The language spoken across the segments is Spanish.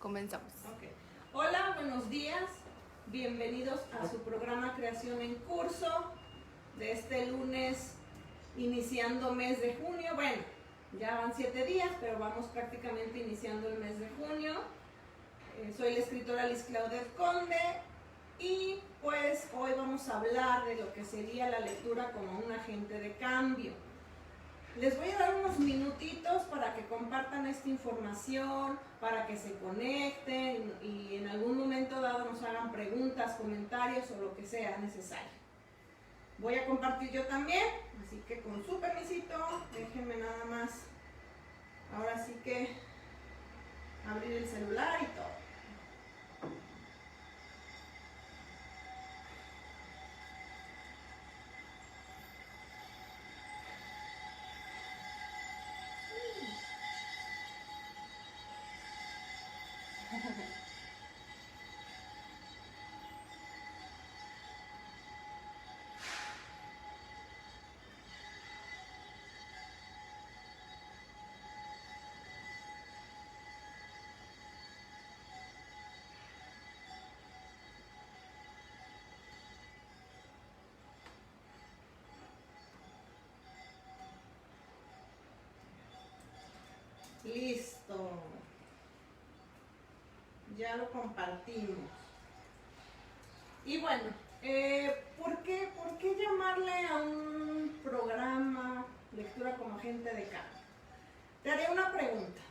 Comenzamos. Okay. Hola, buenos días. Bienvenidos a su programa Creación en Curso de este lunes, iniciando mes de junio. Bueno, ya van 7 días, pero vamos prácticamente iniciando el mes de junio. Soy la escritora Liz Claudette Conde y pues hoy vamos a hablar de lo que sería la lectura como un agente de cambio. Les voy a dar unos minutitos para que compartan esta información, para que se conecten y en algún momento dado nos hagan preguntas, comentarios o lo que sea necesario. Voy a compartir yo también, así que con su permisito, déjenme nada más, ahora sí que abrir el celular y todo. Listo. Ya lo compartimos. Y bueno, ¿por qué llamarle a un programa Lectura como Agente de Cambio? Te haré una pregunta.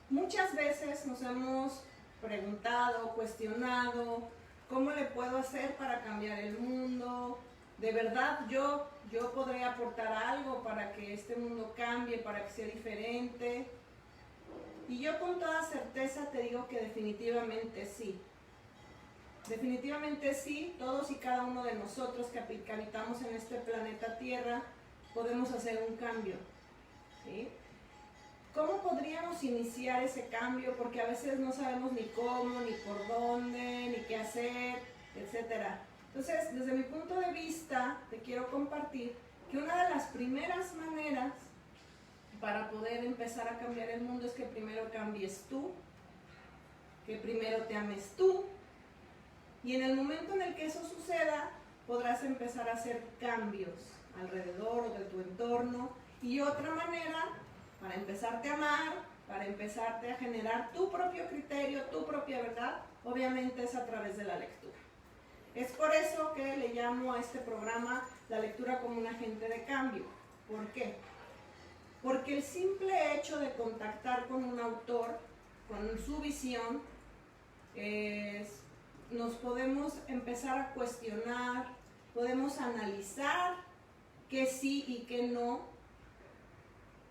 Muchas veces nos hemos preguntado, cuestionado, ¿cómo le puedo hacer para cambiar el mundo? ¿De verdad yo podré aportar algo para que este mundo cambie, para que sea diferente? Y yo con toda certeza te digo que definitivamente sí. Definitivamente sí, todos y cada uno de nosotros que habitamos en este planeta Tierra podemos hacer un cambio, ¿sí? ¿Cómo podríamos iniciar ese cambio? Porque a veces no sabemos ni cómo, ni por dónde, ni qué hacer, etc. Entonces, desde mi punto de vista, te quiero compartir que una de las primeras maneras para poder empezar a cambiar el mundo es que primero cambies tú, que primero te ames tú, y en el momento en el que eso suceda, podrás empezar a hacer cambios alrededor o de tu entorno. Y otra manera para empezarte a amar, para empezarte a generar tu propio criterio, tu propia verdad, obviamente es a través de la lectura. Es por eso que le llamo a este programa la lectura como un agente de cambio. ¿Por qué? Porque el simple hecho de contactar con un autor, con su visión, nos podemos empezar a cuestionar, podemos analizar qué sí y qué no,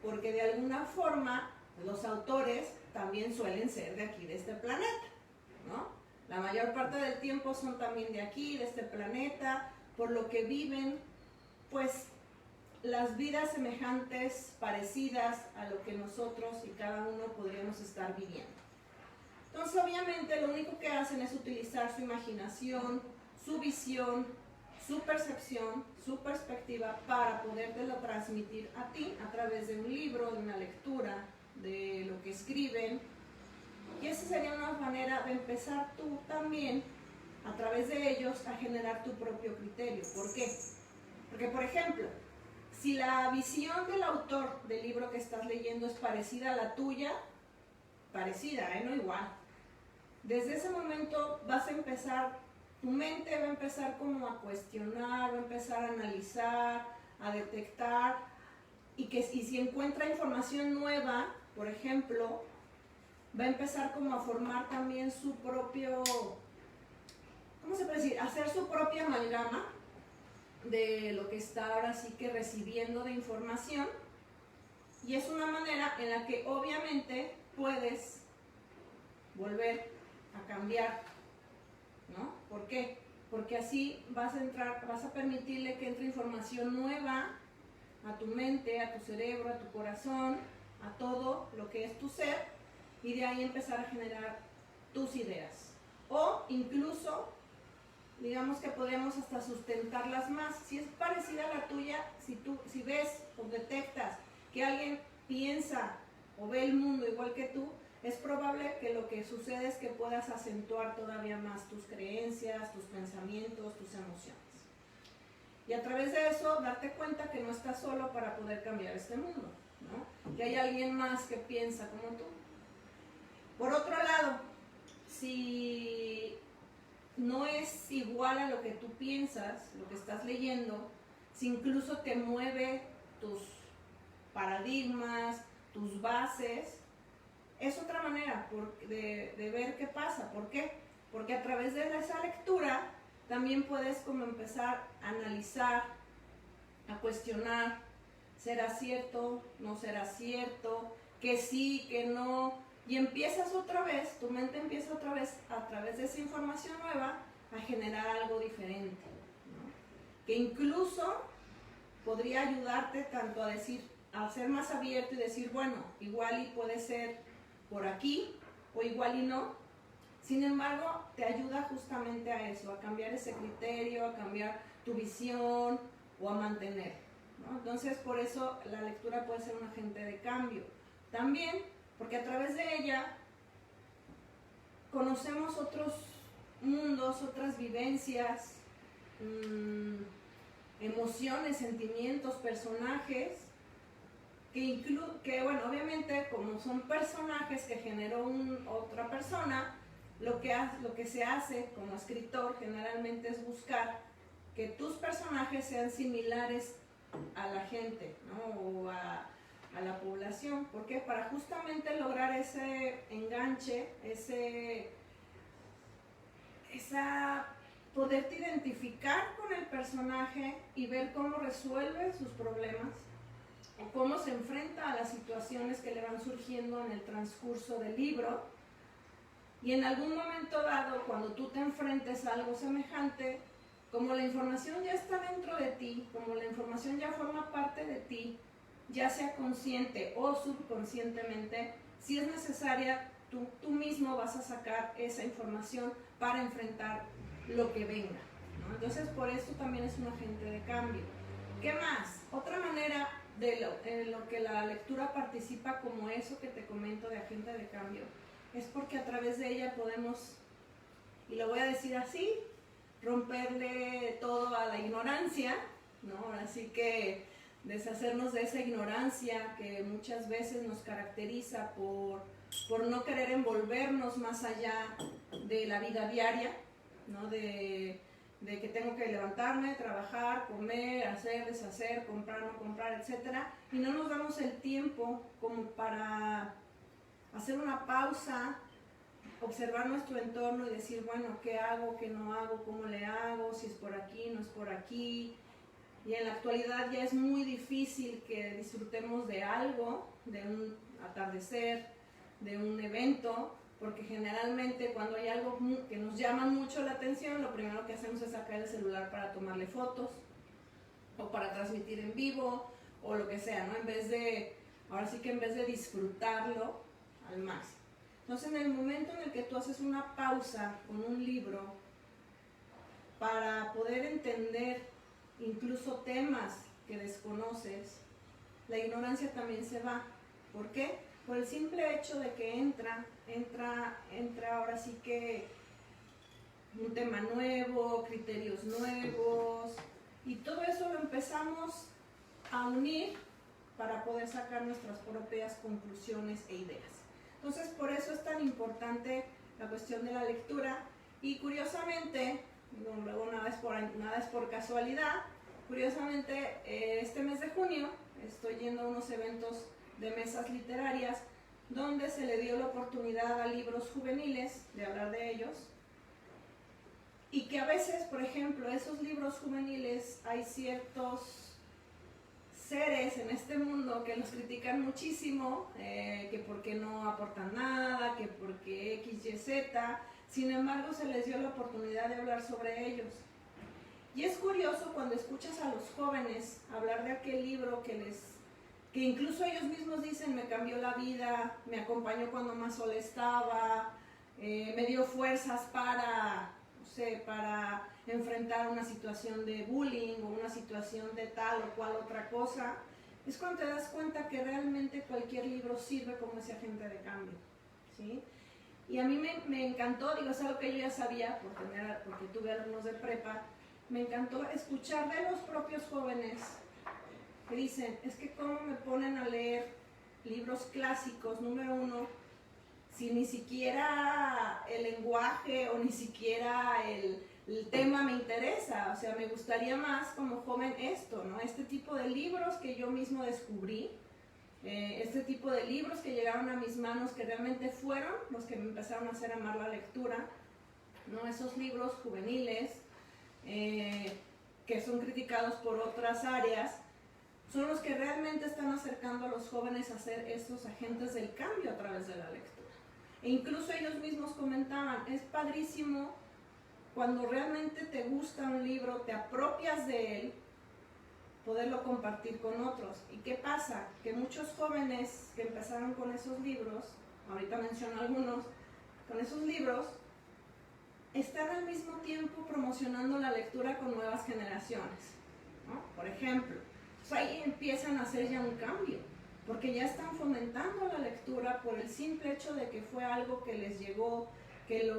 porque de alguna forma los autores también suelen ser de aquí, de este planeta, ¿no? La mayor parte del tiempo son también de aquí, de este planeta, por lo que viven, pues, las vidas semejantes, parecidas a lo que nosotros y cada uno podríamos estar viviendo. Entonces, obviamente, lo único que hacen es utilizar su imaginación, su visión, su percepción, su perspectiva para podértelo transmitir a ti a través de un libro, de una lectura, de lo que escriben. Y esa sería una manera de empezar tú también, a través de ellos, a generar tu propio criterio. ¿Por qué? Porque, por ejemplo, si la visión del autor del libro que estás leyendo es parecida a la tuya, parecida, no igual, desde ese momento vas a empezar, tu mente va a empezar como a cuestionar, va a empezar a analizar, a detectar, y si encuentra información nueva, por ejemplo, va a empezar como a formar también su propio, ¿cómo se puede decir? Hacer su propia amalgama de lo que está ahora sí que recibiendo de información, y es una manera en la que obviamente puedes volver a cambiar, ¿no? ¿Por qué? Porque así vas a permitirle que entre información nueva a tu mente, a tu cerebro, a tu corazón, a todo lo que es tu ser, y de ahí empezar a generar tus ideas. O incluso, digamos que podríamos hasta sustentarlas más. Si es parecida a la tuya, si ves o detectas que alguien piensa o ve el mundo igual que tú, es probable que lo que sucede es que puedas acentuar todavía más tus creencias, tus pensamientos, tus emociones. Y a través de eso darte cuenta que no estás solo para poder cambiar este mundo, ¿no? Que hay alguien más que piensa como tú. Por otro lado, si no es igual a lo que tú piensas, lo que estás leyendo, si incluso te mueve tus paradigmas, tus bases, es otra manera de ver qué pasa. ¿Por qué? Porque a través de esa lectura también puedes como empezar a analizar, a cuestionar, ¿será cierto? ¿No será cierto? ¿Que sí? ¿Que no? Y empiezas otra vez, tu mente empieza otra vez a través de esa información nueva a generar algo diferente, ¿no? Que incluso podría ayudarte tanto a decir, a ser más abierto y decir, bueno, igual y puede ser por aquí o igual y no. Sin embargo, te ayuda justamente a eso, a cambiar ese criterio, a cambiar tu visión o a mantener, ¿no? Entonces, por eso la lectura puede ser un agente de cambio. También porque a través de ella conocemos otros mundos, otras vivencias, emociones, sentimientos, personajes, que bueno, obviamente como son personajes que generó otra persona, lo que se hace como escritor generalmente es buscar que tus personajes sean similares a la gente, ¿no? O a la población. ¿Por qué? Para justamente lograr ese enganche, poderte identificar con el personaje y ver cómo resuelve sus problemas o cómo se enfrenta a las situaciones que le van surgiendo en el transcurso del libro. Y en algún momento dado, cuando tú te enfrentes a algo semejante, como la información ya está dentro de ti, como la información ya forma parte de ti, ya sea consciente o subconscientemente, si es necesaria, tú mismo vas a sacar esa información para enfrentar lo que venga, ¿no? Entonces, por eso también es un agente de cambio. ¿Qué más? Otra manera en lo que la lectura participa como eso que te comento de agente de cambio, es porque a través de ella podemos, y lo voy a decir así, romperle todo a la ignorancia, ¿no? Así que deshacernos de esa ignorancia que muchas veces nos caracteriza por no querer envolvernos más allá de la vida diaria, ¿no? De que tengo que levantarme, trabajar, comer, hacer, deshacer, comprar, no comprar, etc. Y no nos damos el tiempo como para hacer una pausa, observar nuestro entorno y decir, bueno, ¿qué hago, qué no hago, cómo le hago, si es por aquí, no es por aquí? Y en la actualidad ya es muy difícil que disfrutemos de algo, de un atardecer, de un evento, porque generalmente cuando hay algo que nos llama mucho la atención, lo primero que hacemos es sacar el celular para tomarle fotos, o para transmitir en vivo, o lo que sea, ¿no? Ahora sí que en vez de disfrutarlo al máximo. Entonces, en el momento en el que tú haces una pausa con un libro para poder entender incluso temas que desconoces, la ignorancia también se va. ¿Por qué? Por el simple hecho de que entra ahora sí que un tema nuevo, criterios nuevos, y todo eso lo empezamos a unir para poder sacar nuestras propias conclusiones e ideas. Entonces, por eso es tan importante la cuestión de la lectura. Y curiosamente, luego nada es por casualidad, curiosamente este mes de junio estoy yendo a unos eventos de mesas literarias donde se le dio la oportunidad a libros juveniles de hablar de ellos, y que a veces, por ejemplo, esos libros juveniles, hay ciertos seres en este mundo que los critican muchísimo, que porque no aportan nada, que porque X, Y, Z. Sin embargo, se les dio la oportunidad de hablar sobre ellos. Y es curioso cuando escuchas a los jóvenes hablar de aquel libro que incluso ellos mismos dicen, me cambió la vida, me acompañó cuando más sola estaba, me dio fuerzas para enfrentar una situación de bullying o una situación de tal o cual otra cosa. Es cuando te das cuenta que realmente cualquier libro sirve como ese agente de cambio. ¿sí? Y a mí me encantó, digo, es algo que yo ya sabía porque tuve alumnos de prepa, me encantó escuchar de los propios jóvenes que dicen, es que cómo me ponen a leer libros clásicos, número uno, si ni siquiera el lenguaje o ni siquiera el tema me interesa, o sea, me gustaría más como joven esto, ¿no? Este tipo de libros que yo mismo descubrí, este tipo de libros que llegaron a mis manos, que realmente fueron los que me empezaron a hacer amar la lectura, ¿no? Esos libros juveniles que son criticados por otras áreas, son los que realmente están acercando a los jóvenes a ser esos agentes del cambio a través de la lectura. E incluso ellos mismos comentaban, es padrísimo cuando realmente te gusta un libro, te apropias de él, poderlo compartir con otros. ¿Y qué pasa? Que muchos jóvenes que empezaron con esos libros, ahorita menciono algunos, con esos libros, están al mismo tiempo promocionando la lectura con nuevas generaciones, ¿no? Por ejemplo, pues ahí empiezan a hacer ya un cambio, porque ya están fomentando la lectura por el simple hecho de que fue algo que les llegó, que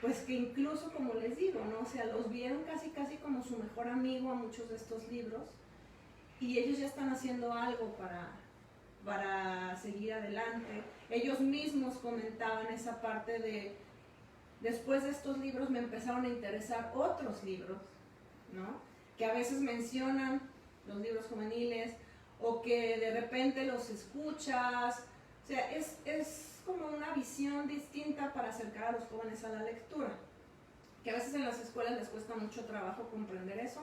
pues que incluso, como les digo, ¿no? O sea, los vieron casi como su mejor amigo a muchos de estos libros, y ellos ya están haciendo algo para seguir adelante. Ellos mismos comentaban esa parte de, después de estos libros me empezaron a interesar otros libros, ¿no? Que a veces mencionan los libros juveniles, o que de repente los escuchas, o sea, es como una visión distinta para acercar a los jóvenes a la lectura, que a veces en las escuelas les cuesta mucho trabajo comprender eso,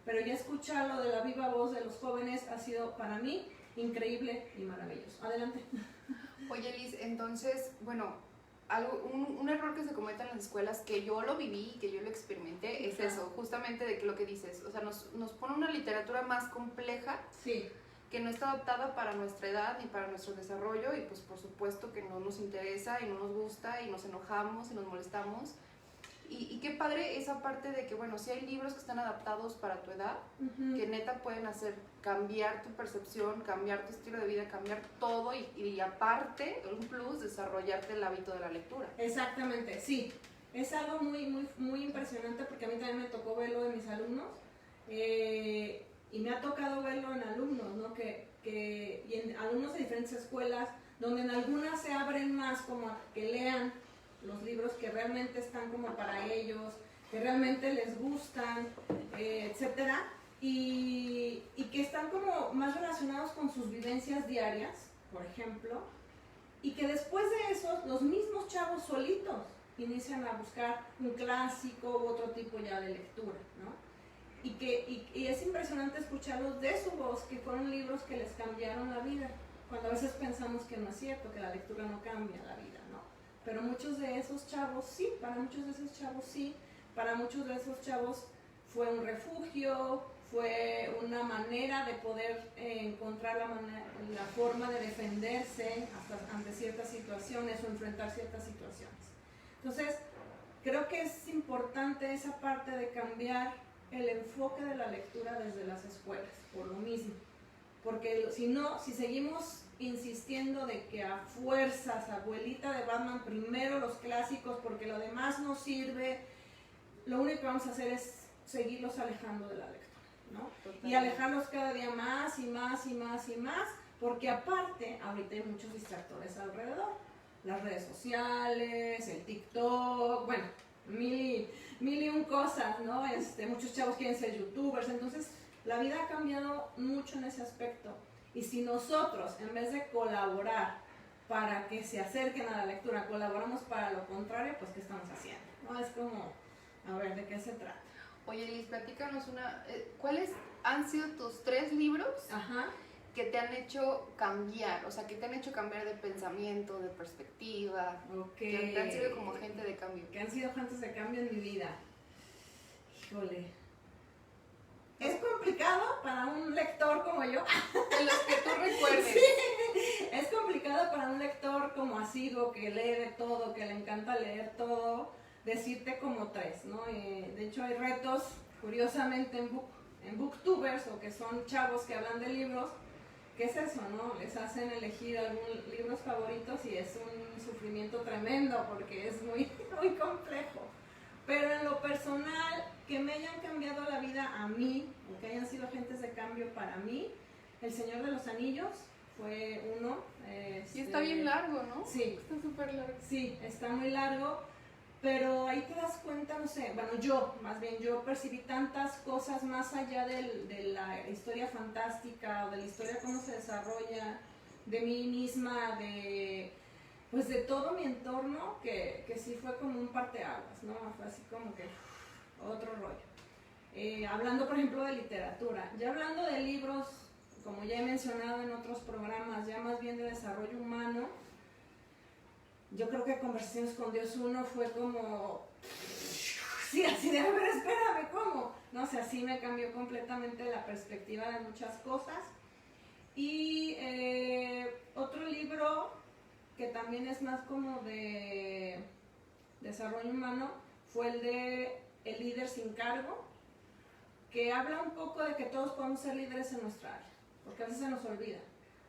pero ya escucharlo de la viva voz de los jóvenes ha sido para mí increíble y maravilloso. Adelante. Oye, Liz, entonces, bueno, un error que se comete en las escuelas, que yo lo viví y que yo lo experimenté, es eso, justamente de que lo que dices, o sea, nos pone una literatura más compleja, sí, que no está adaptada para nuestra edad ni para nuestro desarrollo, y pues por supuesto que no nos interesa y no nos gusta y nos enojamos y nos molestamos. Y qué padre esa parte de que, bueno, sí hay libros que están adaptados para tu edad, que neta pueden hacer cambiar tu percepción, cambiar tu estilo de vida, cambiar todo, y aparte, un plus, desarrollarte el hábito de la lectura. Exactamente, sí. Es algo muy impresionante, porque a mí también me tocó verlo en mis alumnos, y me ha tocado verlo en alumnos, ¿no? Y en alumnos de diferentes escuelas, donde en algunas se abren más como a que lean los libros que realmente están como para ellos, que realmente les gustan, etcétera, y que están como más relacionados con sus vivencias diarias, por ejemplo, y que después de eso los mismos chavos solitos inician a buscar un clásico u otro tipo ya de lectura, ¿no? Y es impresionante escucharlos de su voz, que fueron libros que les cambiaron la vida, cuando a veces pensamos que no es cierto, que la lectura no cambia la vida, ¿no? Pero muchos de esos chavos sí, para muchos de esos chavos sí, para muchos de esos chavos fue un refugio, fue una manera de poder encontrar la forma de defenderse ante ciertas situaciones o enfrentar ciertas situaciones. Entonces, creo que es importante esa parte de cambiar el enfoque de la lectura desde las escuelas, por lo mismo. Porque si seguimos insistiendo de que a fuerzas, abuelita de Batman, primero los clásicos porque lo demás no sirve, lo único que vamos a hacer es seguirlos alejando de la lectura, ¿no? Totalmente. Y alejarlos cada día más y más y más y más, porque aparte, ahorita hay muchos distractores alrededor. Las redes sociales, el TikTok, bueno, mil y un cosas, ¿no? Muchos chavos quieren ser youtubers, entonces la vida ha cambiado mucho en ese aspecto. Y si nosotros, en vez de colaborar para que se acerquen a la lectura, colaboramos para lo contrario, pues ¿qué estamos haciendo? ¿No? Es como, a ver, ¿de qué se trata? Oye, Liz, platícanos ¿cuáles han sido tus 3 libros que te han hecho cambiar? O sea, que te han hecho cambiar de pensamiento, de perspectiva, que te han sido como agente de cambio. Que han sido agentes de cambio en mi vida. Híjole. Es complicado para un lector como yo. De los que tú recuerdes. Sí, es complicado para un lector como asiduo, que lee de todo, que le encanta leer todo, decirte como 3, ¿no? De hecho hay retos, curiosamente, en booktubers, o que son chavos que hablan de libros, ¿qué es eso, no? Les hacen elegir algunos libros favoritos y es un sufrimiento tremendo porque es muy, muy complejo. Pero en lo personal, que me hayan cambiado la vida a mí, o que hayan sido agentes de cambio para mí, El Señor de los Anillos fue uno. Y está bien largo, ¿no? Sí. Está súper largo. Sí, está muy largo, pero ahí te das cuenta, no sé, bueno, yo percibí tantas cosas más allá de la historia fantástica o de la historia cómo se desarrolla, de mí misma, pues de todo mi entorno, que sí fue como un parteaguas, ¿no? Fue así como que otro rollo. Hablando, por ejemplo, de literatura, ya hablando de libros, como ya he mencionado en otros programas, ya más bien de desarrollo humano, yo creo que Conversaciones con Dios 1 fue como, sí, así de, a ver, espérame, ¿cómo? No sé, así me cambió completamente la perspectiva de muchas cosas. Y otro libro que también es más como de desarrollo humano fue el de El líder sin cargo, que habla un poco de que todos podemos ser líderes en nuestra área, porque a veces se nos olvida.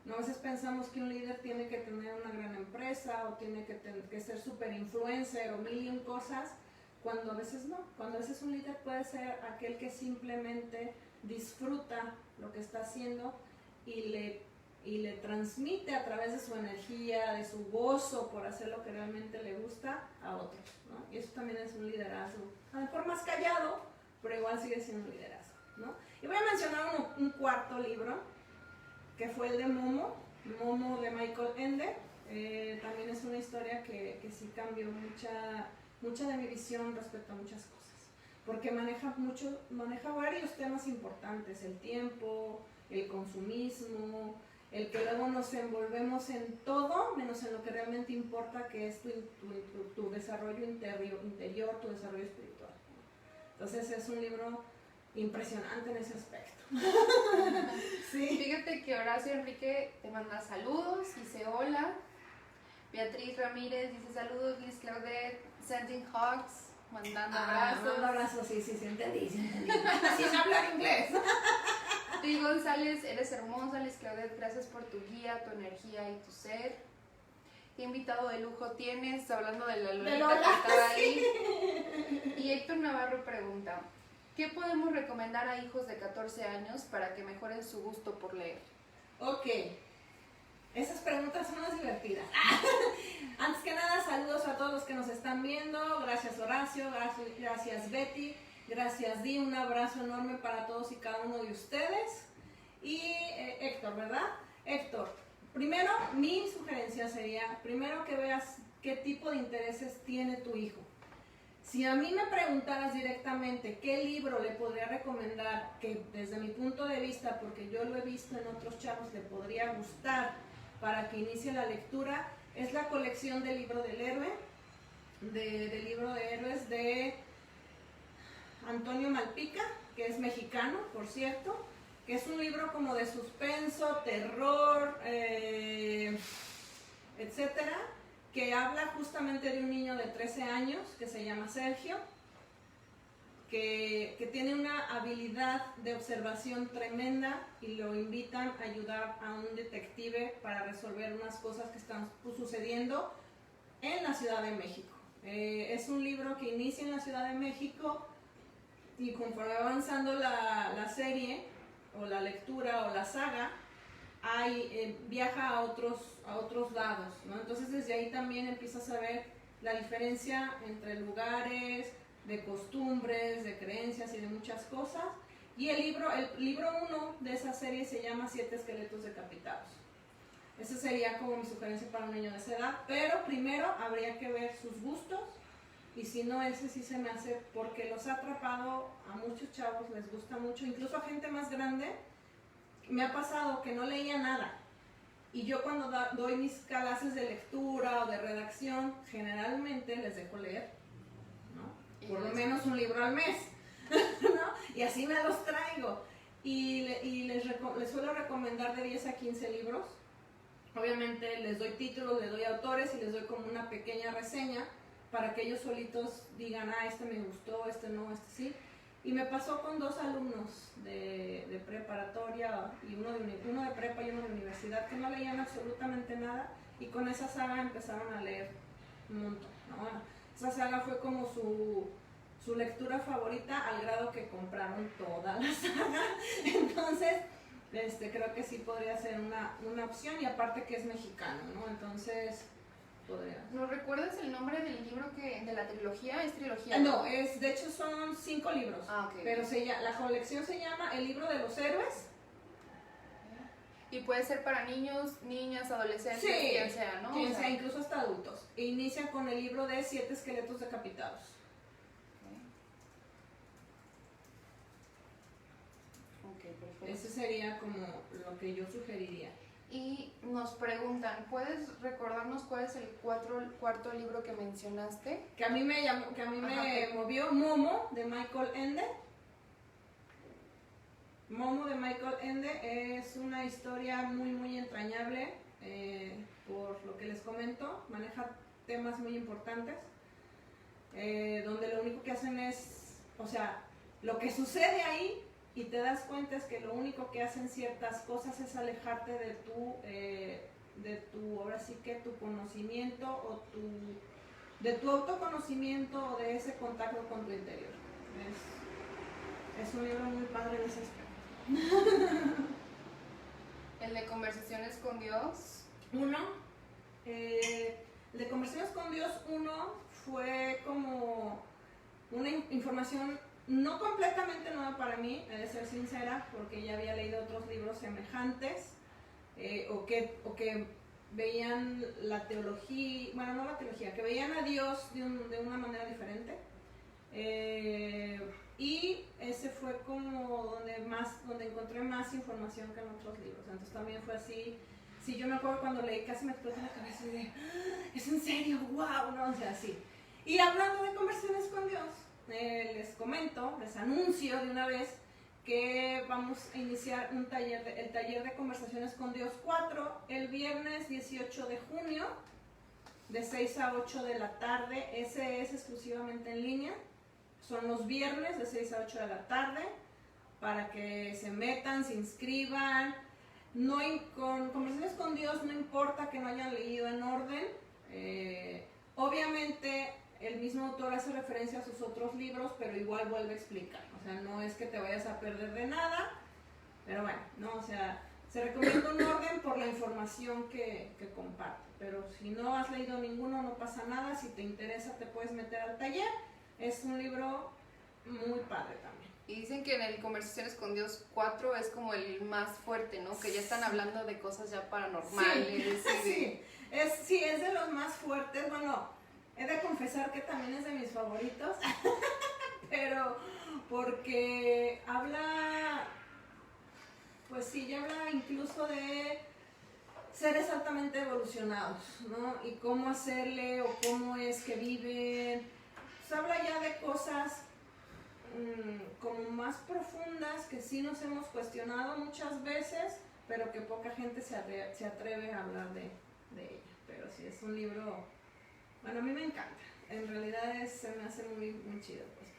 ¿No? A veces pensamos que un líder tiene que tener una gran empresa o tiene que ser super influencer o mil y un cosas, cuando a veces no. Cuando a veces un líder puede ser aquel que simplemente disfruta lo que está haciendo y le transmite a través de su energía, de su gozo por hacer lo que realmente le gusta a otros, ¿no? Y eso también es un liderazgo, a lo mejor más callado, pero igual sigue siendo un liderazgo, ¿no? Y voy a mencionar un cuarto libro, que fue el de Momo de Michael Ende. También es una historia que sí cambió mucha de mi visión respecto a muchas cosas, porque maneja varios temas importantes: el tiempo, el consumismo, el que luego nos envolvemos en todo menos en lo que realmente importa, que es tu desarrollo interior, tu desarrollo espiritual. Entonces es un libro impresionante en ese aspecto. Sí. Fíjate que Horacio Enrique te manda saludos, dice hola. Beatriz Ramírez dice saludos. Liz Claudette, sending hugs, mandando abrazos. Mandando abrazos, sí, entendí. Sin hablar inglés. Tuy González, eres hermosa. Liz Claudette, gracias por tu guía, tu energía y tu ser. ¿Qué invitado de lujo tienes? Hablando de la Lolita que estaba ahí. Y Héctor Navarro pregunta: ¿qué podemos recomendar a hijos de 14 años para que mejoren su gusto por leer? Ok, esas preguntas son más divertidas. Antes que nada, saludos a todos los que nos están viendo. Gracias Horacio, gracias Betty, gracias Di, un abrazo enorme para todos y cada uno de ustedes. Y Héctor, ¿verdad? Héctor, primero mi sugerencia sería, primero que veas qué tipo de intereses tiene tu hijo. Si a mí me preguntaras directamente qué libro le podría recomendar, que desde mi punto de vista, porque yo lo he visto en otros chavos, le podría gustar para que inicie la lectura, es la colección del libro del héroe, del libro de héroes de Antonio Malpica, que es mexicano, por cierto, que es un libro como de suspenso, terror, etcétera, que habla justamente de un niño de 13 años que se llama Sergio, que tiene una habilidad de observación tremenda y lo invitan a ayudar a un detective para resolver unas cosas que están sucediendo en la Ciudad de México. Es un libro que inicia en la Ciudad de México y conforme va avanzando la serie o la lectura o la saga, viaja a otros lados, ¿no? Entonces desde ahí también empiezas a ver la diferencia entre lugares, de costumbres, de creencias y de muchas cosas. Y el libro 1 de esa serie se llama 7 esqueletos decapitados. Esa sería como mi sugerencia para un niño de esa edad, pero primero habría que ver sus gustos, y si no, ese sí se me hace, porque los ha atrapado a muchos chavos, les gusta mucho, incluso a gente más grande. Me ha pasado que no leía nada, y yo cuando doy mis clases de lectura o de redacción, generalmente les dejo leer, ¿no? Por lo menos un libro al mes, ¿no? Y así me los traigo, y les suelo recomendar de 10 a 15 libros. Obviamente les doy títulos, les doy autores y les doy como una pequeña reseña para que ellos solitos digan, este me gustó, este no, este sí. Y me pasó con 2 alumnos de preparatoria, y uno de prepa y uno de universidad, que no leían absolutamente nada, y con esa saga empezaron a leer un montón, ¿no? Esa saga fue como su lectura favorita, al grado que compraron toda la saga. Entonces, creo que sí podría ser una opción, y aparte que es mexicano, ¿no? Entonces, podría. ¿No recuerdas el nombre del libro de la trilogía? ¿Es trilogía? No, de hecho son 5 libros. Ok. Pero la colección se llama El libro de los héroes. Y puede ser para niños, niñas, adolescentes, Sí, quien sea, ¿no? Quien sea, incluso hasta adultos. E inicia con el libro de 7 esqueletos decapitados. Ok, perfecto. Ese sería como lo que yo sugeriría. Y nos preguntan, ¿puedes recordarnos cuál es el cuarto libro que mencionaste? Que a mí me movió Momo, de Michael Ende. Momo, de Michael Ende, es una historia muy, muy entrañable, por lo que les comento. Maneja temas muy importantes, donde lo único que hacen es, o sea, lo que sucede ahí, y te das cuenta es que lo único que hacen ciertas cosas es alejarte de tu ahora sí que tu conocimiento, o de tu autoconocimiento, o de ese contacto con tu interior. Es un libro muy padre en ese aspecto. El de Conversaciones con Dios. El de Conversaciones con Dios 1 fue como una información no completamente nueva para mí, he de ser sincera, porque ya había leído otros libros semejantes, o que veían la teología, bueno, no la teología, que veían a Dios de una manera diferente. Y ese fue como donde encontré más información que en otros libros. Entonces también fue así. Sí, yo me acuerdo cuando leí, casi me explotó la cabeza y de, ¿es en serio? ¡Wow! No, o sea, sí. Y hablando de Conversaciones con Dios, les anuncio de una vez que vamos a iniciar el taller de Conversaciones con Dios 4, el viernes 18 de junio, de 6 a 8 de la tarde. Ese es exclusivamente en línea. Son los viernes de 6 a 8 de la tarde, para que se metan, se inscriban. Con Conversaciones con Dios no importa que no hayan leído en orden. Obviamente el mismo autor hace referencia a sus otros libros, pero igual vuelve a explicar. O sea, no es que te vayas a perder de nada, pero bueno, no, o sea, se recomienda un orden por la información que comparte. Pero si no has leído ninguno, no pasa nada. Si te interesa, te puedes meter al taller. Es un libro muy padre también. Y dicen que en el Conversaciones con Dios 4 es como el más fuerte, ¿no? Que ya están hablando de cosas ya paranormales. Sí, es de los más fuertes. Bueno, he de confesar que también es de mis favoritos, pero porque habla, pues sí, ya habla incluso de seres altamente evolucionados, ¿no? Y cómo hacerle, o cómo es que viven. Pues habla ya de cosas como más profundas, que sí nos hemos cuestionado muchas veces, pero que poca gente se atreve a hablar de ella. Pero sí, es un libro, bueno, a mí me encanta. En realidad se me hace muy, muy chido, pues.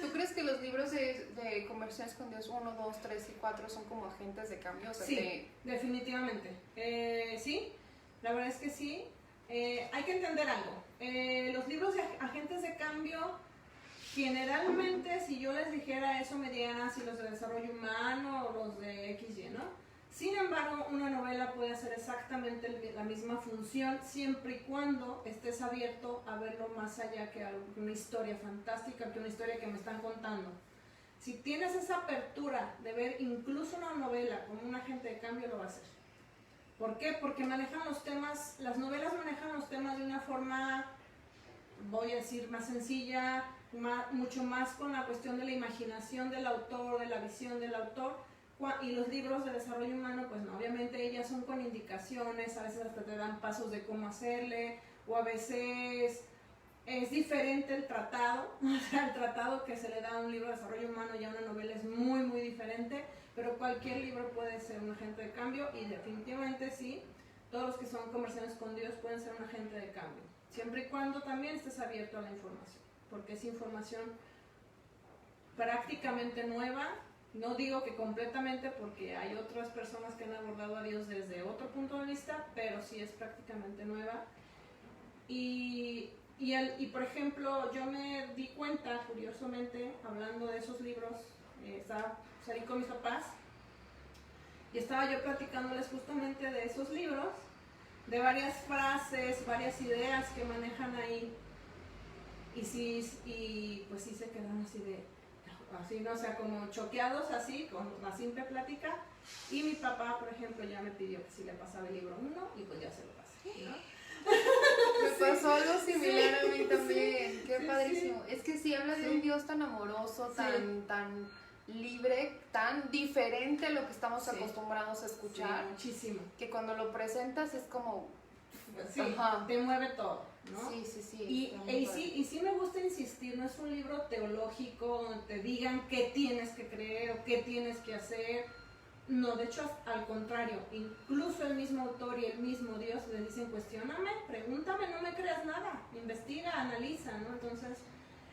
¿Tú crees que los libros de Conversaciones con Dios 1, 2, 3 y 4 son como agentes de cambio? O sea, Sí, definitivamente. Sí, la verdad es que sí. Hay que entender algo. Los libros de agentes de cambio, generalmente, si yo les dijera eso, me dirían si los de desarrollo humano o los de XY, ¿no? Sin embargo, una novela puede hacer exactamente la misma función, siempre y cuando estés abierto a verlo más allá que una historia fantástica, que una historia que me están contando. Si tienes esa apertura de ver incluso una novela como un agente de cambio, lo va a hacer. ¿Por qué? Porque manejan los temas, las novelas manejan los temas de una forma, voy a decir, más sencilla, mucho más con la cuestión de la imaginación del autor, de la visión del autor. Y los libros de desarrollo humano, pues no, obviamente ellas son con indicaciones, a veces hasta te dan pasos de cómo hacerle, o a veces es diferente el tratado, o sea, el tratado que se le da a un libro de desarrollo humano y a una novela es muy, muy diferente, pero cualquier libro puede ser un agente de cambio, y definitivamente sí, todos los que son Conversaciones con Dios pueden ser un agente de cambio, siempre y cuando también estés abierto a la información, porque es información prácticamente nueva. No digo que completamente porque hay otras personas que han abordado a Dios desde otro punto de vista, pero sí es prácticamente nueva. Y por ejemplo, yo me di cuenta, curiosamente, hablando de esos libros, salí con mis papás y estaba yo platicándoles justamente de esos libros, de varias frases, varias ideas que manejan ahí. Y pues sí se quedan así, ¿no? O sea, como choqueados así, con la simple plática. Y mi papá, por ejemplo, ya me pidió que si le pasaba el libro 1 y pues ya se lo pasé, ¿no? Me pasó algo similar a mí también, sí, qué sí, padrísimo. Es que sí habla de un Dios tan amoroso, tan libre, tan diferente a lo que estamos acostumbrados a escuchar. Sí, muchísimo. Que cuando lo presentas es como... Sí, te mueve todo, ¿no? Sí, sí, sí. Y sí me gusta insistir, no es un libro teológico donde te digan qué tienes que creer o qué tienes que hacer. No, de hecho, al contrario, incluso el mismo autor y el mismo Dios le dicen, cuestióname, pregúntame, no me creas nada, investiga, analiza, ¿no? Entonces,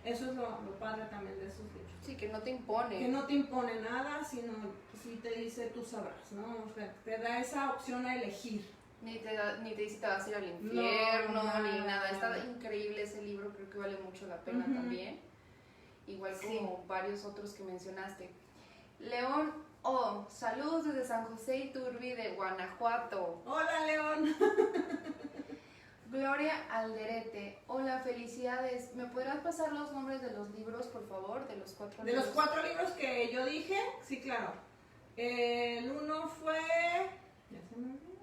eso es lo padre también de esos libros. Sí, que no te impone. Que no te impone nada, sino sí te dice, tú sabrás, ¿no? O sea, te da esa opción a elegir. Ni te dice te vas a ir al infierno, ni nada. Está nada. Increíble ese libro, creo que vale mucho la pena también. Igual como varios otros que mencionaste. León saludos desde San José Iturbi de Guanajuato. Hola, León. Gloria Alderete, hola, felicidades. ¿Me podrás pasar los nombres de los libros, por favor? De los 4 libros. De los 4 libros que yo dije, sí, claro. El uno fue... ¿Ya se me olvidó?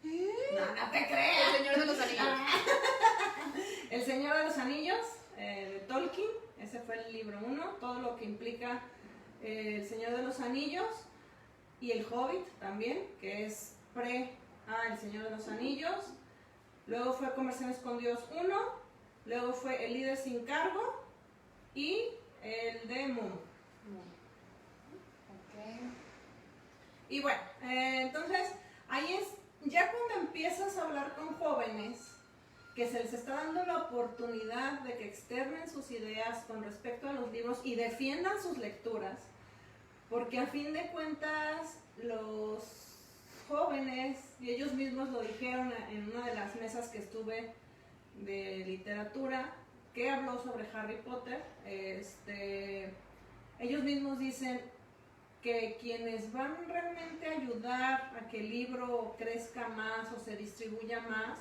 No te creas. El Señor de los Anillos. El Señor de los Anillos, de Tolkien. Ese fue el libro 1. Todo lo que implica El Señor de los Anillos. Y El Hobbit también, que es El Señor de los Anillos. Luego fue Conversaciones con Dios 1. Luego fue El Líder sin Cargo. Y el de Moon. Okay. Y bueno, entonces ahí es ya cuando empiezas a hablar con jóvenes que se les está dando la oportunidad de que externen sus ideas con respecto a los libros y defiendan sus lecturas, porque a fin de cuentas los jóvenes, y ellos mismos lo dijeron en una de las mesas que estuve de literatura, que habló sobre Harry Potter, ellos mismos dicen que quienes van realmente a ayudar a que el libro crezca más o se distribuya más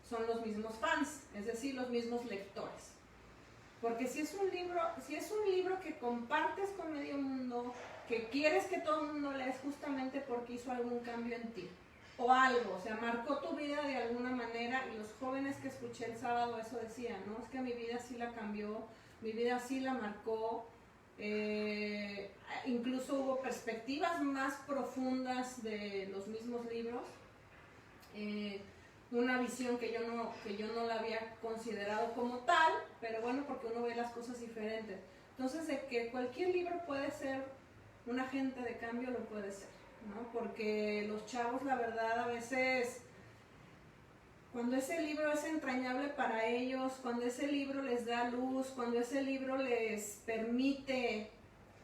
son los mismos fans, es decir, los mismos lectores. Porque si es un libro que compartes con medio mundo, que quieres que todo el mundo lea, es justamente porque hizo algún cambio en ti o algo, o sea, marcó tu vida de alguna manera. Y los jóvenes que escuché el sábado eso decían, ¿no? Es que mi vida sí la cambió, mi vida sí la marcó. Incluso hubo perspectivas más profundas de los mismos libros, una visión que yo no la había considerado como tal, pero bueno, porque uno ve las cosas diferentes. Entonces, de que cualquier libro puede ser un agente de cambio, lo puede ser, ¿no? Porque los chavos, la verdad, a veces, cuando ese libro es entrañable para ellos, cuando ese libro les da luz, cuando ese libro les permite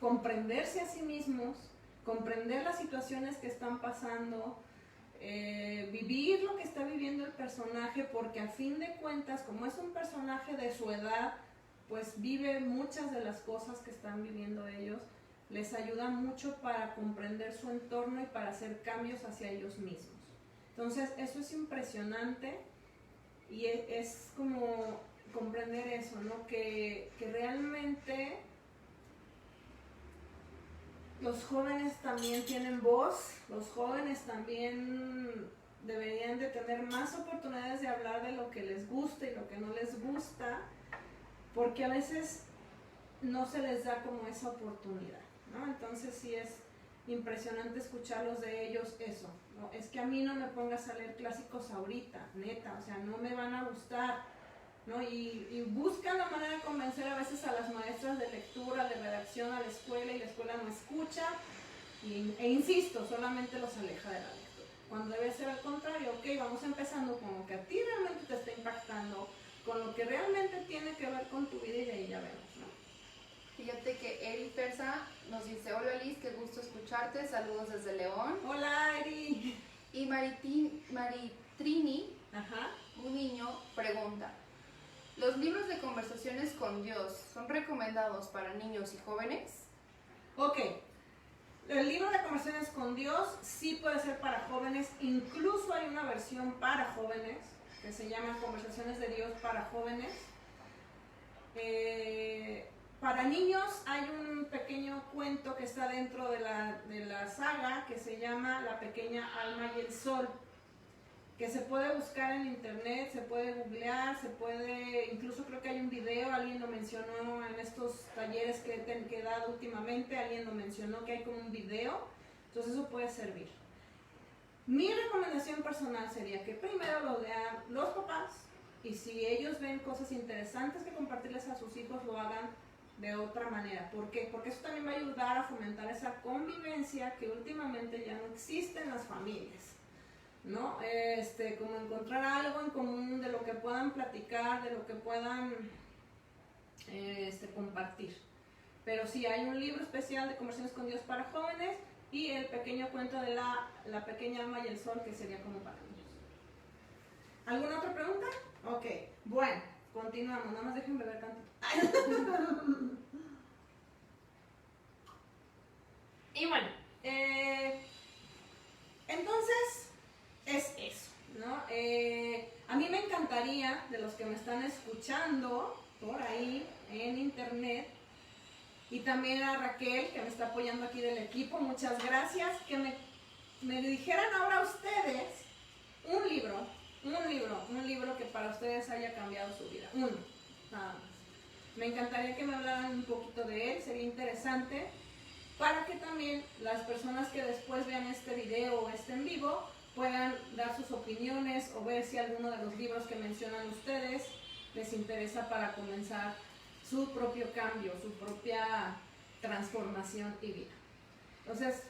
comprenderse a sí mismos, comprender las situaciones que están pasando, vivir lo que está viviendo el personaje, porque a fin de cuentas, como es un personaje de su edad, pues vive muchas de las cosas que están viviendo ellos, les ayuda mucho para comprender su entorno y para hacer cambios hacia ellos mismos. Entonces, eso es impresionante y es como comprender eso, ¿no? Que realmente los jóvenes también tienen voz, los jóvenes también deberían de tener más oportunidades de hablar de lo que les gusta y lo que no les gusta, porque a veces no se les da como esa oportunidad, ¿no? Entonces sí es impresionante escucharlos de ellos eso, ¿no? Es que a mí no me pongas a leer clásicos ahorita, neta, o sea, no me van a gustar, ¿no? Y buscan la manera de convencer a veces a las maestras de lectura, de redacción a la escuela, y la escuela no escucha, e insisto, solamente los aleja de la lectura. Cuando debe ser al contrario, ok, vamos empezando con lo que a ti realmente te está impactando, con lo que realmente tiene que ver con tu vida, y de ahí ya vemos, ¿no? Fíjate que Eri Persa nos dice, hola Liz, qué gusto escucharte, saludos desde León. Hola, Eri. Y Maritrini, Ajá. un niño, pregunta, ¿los libros de conversaciones con Dios son recomendados para niños y jóvenes? Ok. El libro de conversaciones con Dios sí puede ser para jóvenes, incluso hay una versión para jóvenes que se llama Conversaciones de Dios para jóvenes. Para niños hay un pequeño cuento que está dentro de la saga que se llama La pequeña alma y el sol, que se puede buscar en internet, se puede googlear, incluso creo que hay un video, alguien lo mencionó en estos talleres que he dado últimamente, alguien lo mencionó que hay como un video, entonces eso puede servir. Mi recomendación personal sería que primero lo lean los papás y si ellos ven cosas interesantes que compartirles a sus hijos, lo hagan de otra manera. ¿Por qué? Porque eso también va a ayudar a fomentar esa convivencia que últimamente ya no existe en las familias, ¿no? Como encontrar algo en común de lo que puedan platicar, de lo que puedan compartir. Pero sí, hay un libro especial de Conversaciones con Dios para jóvenes y el pequeño cuento de la pequeña alma y el sol, que sería como para niños. ¿Alguna otra pregunta? Ok, bueno, continuamos, nada más dejen beber tantito. Y bueno, entonces es eso, ¿no? A mí me encantaría, de los que me están escuchando por ahí en internet, y también a Raquel, que me está apoyando aquí del equipo, muchas gracias, que me dijeran ahora ustedes un libro que para ustedes haya cambiado su vida, uno, nada más. Me encantaría que me hablaran un poquito de él, sería interesante, para que también las personas que después vean este video o este en vivo puedan dar sus opiniones o ver si alguno de los libros que mencionan ustedes les interesa para comenzar su propio cambio, su propia transformación y vida. Entonces,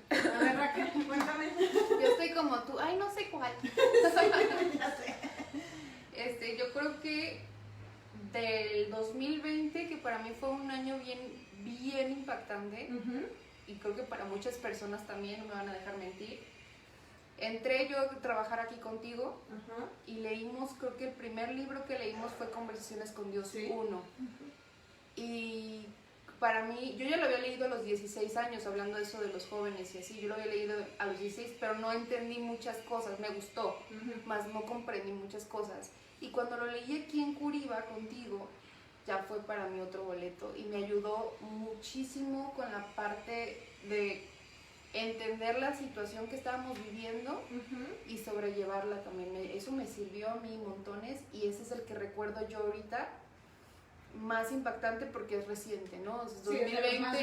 a ver, Raquel, cuéntame. Yo estoy como tú, ay, no sé cuál. Ya sé. Yo creo que del 2020, que para mí fue un año bien impactante, y creo que para muchas personas también, no me van a dejar mentir, entré yo a trabajar aquí contigo y leímos, creo que el primer libro que leímos fue Conversaciones con Dios 1. Y para mí, yo ya lo había leído a los 16 años, hablando de eso de los jóvenes y así, yo lo había leído a los 16, pero no entendí muchas cosas, me gustó, más no comprendí muchas cosas. Y cuando lo leí aquí en Curiba contigo, ya fue para mí otro boleto y me ayudó muchísimo con la parte de entender la situación que estábamos viviendo y sobrellevarla también. Eso me sirvió a mí montones y ese es el que recuerdo yo ahorita más impactante porque es reciente, ¿no? Es 2020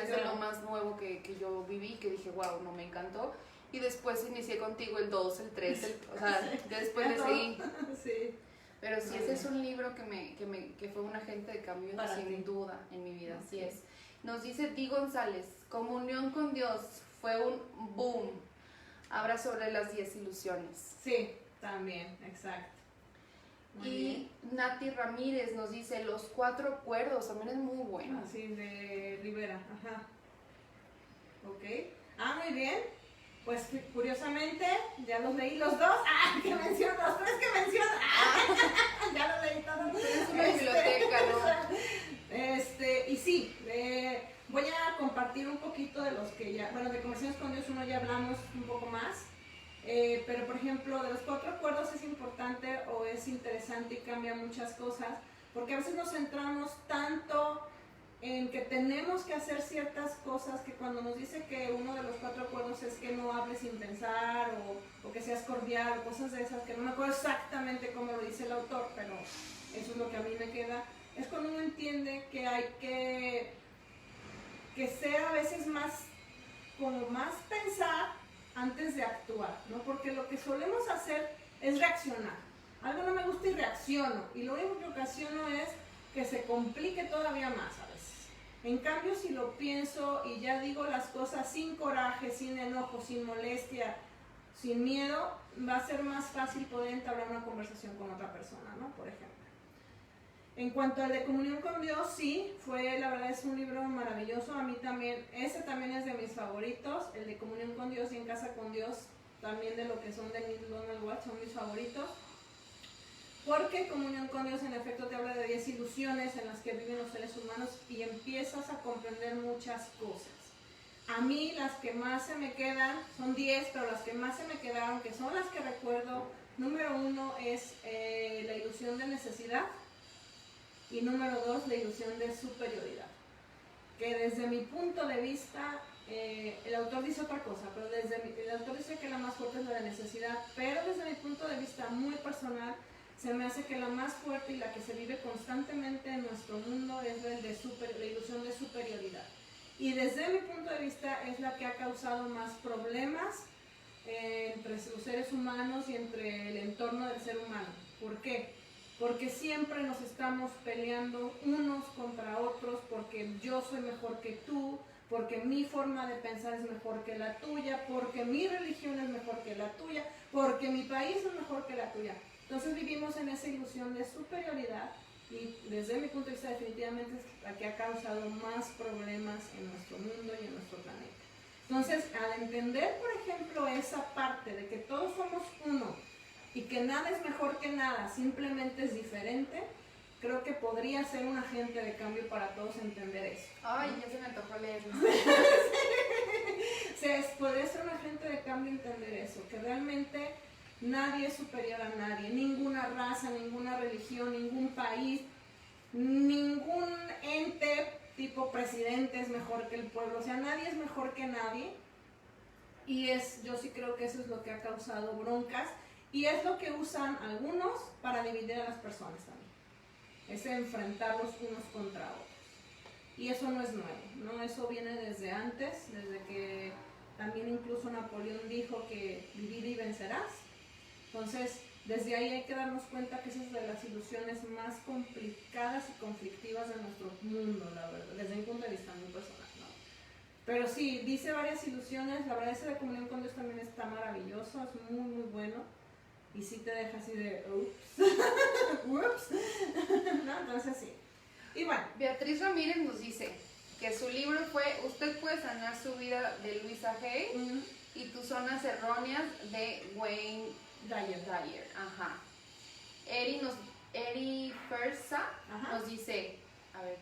es de lo más nuevo que yo viví, que dije, wow, no, me encantó. Y después inicié contigo el 2, el 3, o sea, después le seguí. Sí. Pero sí, ese es un libro que fue un agente de cambio sin duda en mi vida, así es. Nos dice Di González, comunión con Dios fue un boom. Habla sobre las 10 ilusiones. Sí, también, exacto. Muy y bien. Nati Ramírez nos dice Los 4 acuerdos, también es muy bueno. Sí, de Rivera, ajá. Ok. Muy bien. Pues curiosamente, ya los leí los dos. Que menciono, los tres que menciono. Ya los leí todos. Es una biblioteca, ¿no? Y sí, voy a compartir un poquito de los que ya, bueno, de Conversaciones con Dios 1 ya hablamos un poco más. Pero por ejemplo, de los 4 acuerdos es importante o es interesante y cambia muchas cosas, porque a veces nos centramos tanto en que tenemos que hacer ciertas cosas que cuando nos dice que uno de los 4 acuerdos es que no hables sin pensar o que seas cordial o cosas de esas, que no me acuerdo exactamente cómo lo dice el autor, pero eso es lo que a mí me queda, es cuando uno entiende que hay que ser a veces más pensar antes de actuar, ¿no? Porque lo que solemos hacer es reaccionar. Algo no me gusta y reacciono, y lo único que ocasiono es que se complique todavía más a veces. En cambio, si lo pienso y ya digo las cosas sin coraje, sin enojo, sin molestia, sin miedo, va a ser más fácil poder entablar una conversación con otra persona, ¿no? Por ejemplo. En cuanto al de Comunión con Dios, sí, la verdad es un libro maravilloso, a mí también, ese también es de mis favoritos, el de Comunión con Dios y En Casa con Dios, también de lo que son de Neil Donald Walsch, son mis favoritos, porque Comunión con Dios en efecto te habla de 10 ilusiones en las que viven los seres humanos y empiezas a comprender muchas cosas. A mí las que más se me quedan, son 10, pero las que más se me quedaron, que son las que recuerdo, número 1 es la ilusión de necesidad, y número 2, la ilusión de superioridad. Que desde mi punto de vista, el autor dice otra cosa, pero el autor dice que la más fuerte es la de necesidad, pero desde mi punto de vista muy personal, se me hace que la más fuerte y la que se vive constantemente en nuestro mundo es la ilusión de superioridad. Y desde mi punto de vista es la que ha causado más problemas entre los seres humanos y entre el entorno del ser humano. ¿Por qué? Porque siempre nos estamos peleando unos contra otros, porque yo soy mejor que tú, porque mi forma de pensar es mejor que la tuya, porque mi religión es mejor que la tuya, porque mi país es mejor que la tuya. Entonces vivimos en esa ilusión de superioridad y desde mi punto de vista definitivamente es la que ha causado más problemas en nuestro mundo y en nuestro planeta. Entonces, al entender, por ejemplo, esa parte de que todos somos uno, y que nada es mejor que nada, simplemente es diferente, creo que podría ser un agente de cambio para todos entender eso. Ay, ya se me antojó leerlo. Podría ser un agente de cambio entender eso, que realmente nadie es superior a nadie, ninguna raza, ninguna religión, ningún país, ningún ente tipo presidente es mejor que el pueblo, o sea, nadie es mejor que nadie, y yo sí creo que eso es lo que ha causado broncas. Y es lo que usan algunos para dividir a las personas también. Es enfrentarlos unos contra otros. Y eso no es nuevo, ¿no? Eso viene desde antes, desde que también incluso Napoleón dijo que divide y vencerás. Entonces, desde ahí hay que darnos cuenta que esa es de las ilusiones más complicadas y conflictivas de nuestro mundo, la verdad, desde mi punto de vista muy personal, ¿no? Pero sí, dice varias ilusiones, la verdad ese de Comunión con Dios también está maravilloso, es muy, muy bueno. Y sí te deja así de, ups, ups, ¿no? Entonces sí. Y bueno. Beatriz Ramírez nos dice que su libro fue Usted puede sanar su vida, de Luisa Hay, y Tus zonas erróneas, de Wayne Dyer. Ajá. Eri Fersa nos dice, a ver,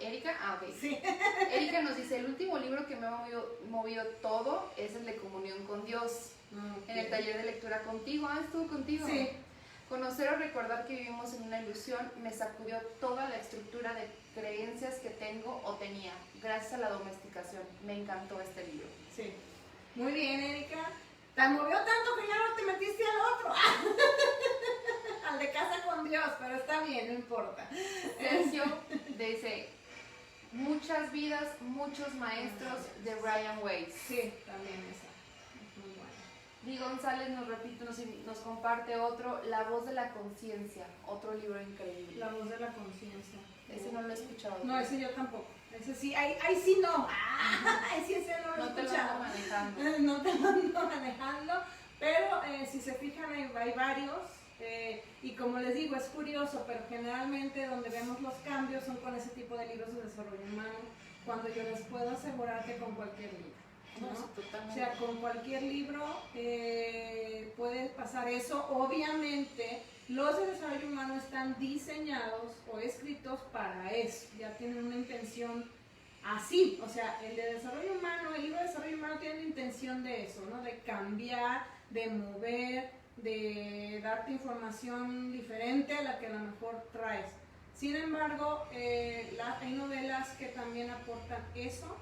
Erika, ok. Sí. Erika nos dice, el último libro que me ha movido todo es el de Comunión con Dios. En el taller de lectura contigo. Estuvo contigo. Sí. Conocer o recordar que vivimos en una ilusión me sacudió toda la estructura de creencias que tengo o tenía, gracias a la domesticación. Me encantó este libro. Sí. Muy bien, Erika. Te movió tanto que ya no te metiste al otro. Al de Casa con Dios, pero está bien, no importa. Sergio dice, muchas vidas, muchos maestros, de Brian Weiss. Sí, también esa. Muy buena. Di González nos comparte otro, La voz de la conciencia, otro libro increíble. La voz de la conciencia. Ese no lo he escuchado. No, ese yo tampoco. Ese sí, ahí sí no. Sí, ese no lo he escuchado. No te lo ando manejando. No te lo ando manejando, pero si se fijan hay varios. Y como les digo, es curioso, pero generalmente donde vemos los cambios son con ese tipo de libros de desarrollo humano, cuando yo les puedo asegurar que con cualquier libro, ¿no? No, totalmente. O sea, con cualquier libro puede pasar eso. Obviamente, los de desarrollo humano están diseñados o escritos para eso, ya tienen una intención así. O sea, el de desarrollo humano, el libro de desarrollo humano tiene la intención de eso, ¿no? De cambiar, de mover, de darte información diferente a la que a lo mejor traes. Sin embargo, hay novelas que también aportan eso,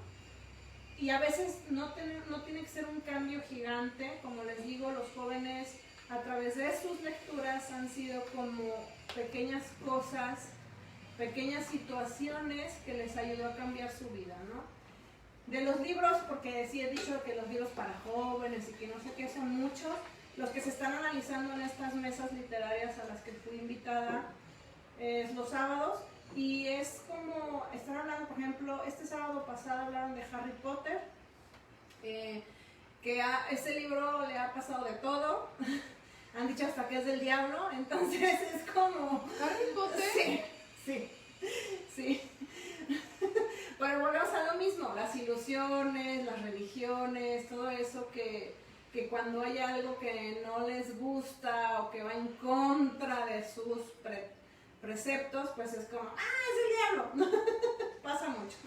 y a veces no tiene que ser un cambio gigante. Como les digo, los jóvenes a través de sus lecturas han sido como pequeñas cosas, pequeñas situaciones que les ayudó a cambiar su vida, ¿no? De los libros, porque sí he dicho que los libros para jóvenes y que no sé qué son muchos, los que se están analizando en estas mesas literarias a las que fui invitada los sábados, y es como están hablando, por ejemplo, este sábado pasado hablaron de Harry Potter, que a ese libro le ha pasado de todo, han dicho hasta que es del diablo, entonces es como... ¿Harry Potter? Sí. Pero volvemos a lo mismo, las ilusiones, las religiones, todo eso que cuando hay algo que no les gusta o que va en contra de sus preceptos, pues es como, es el diablo. Pasa mucho.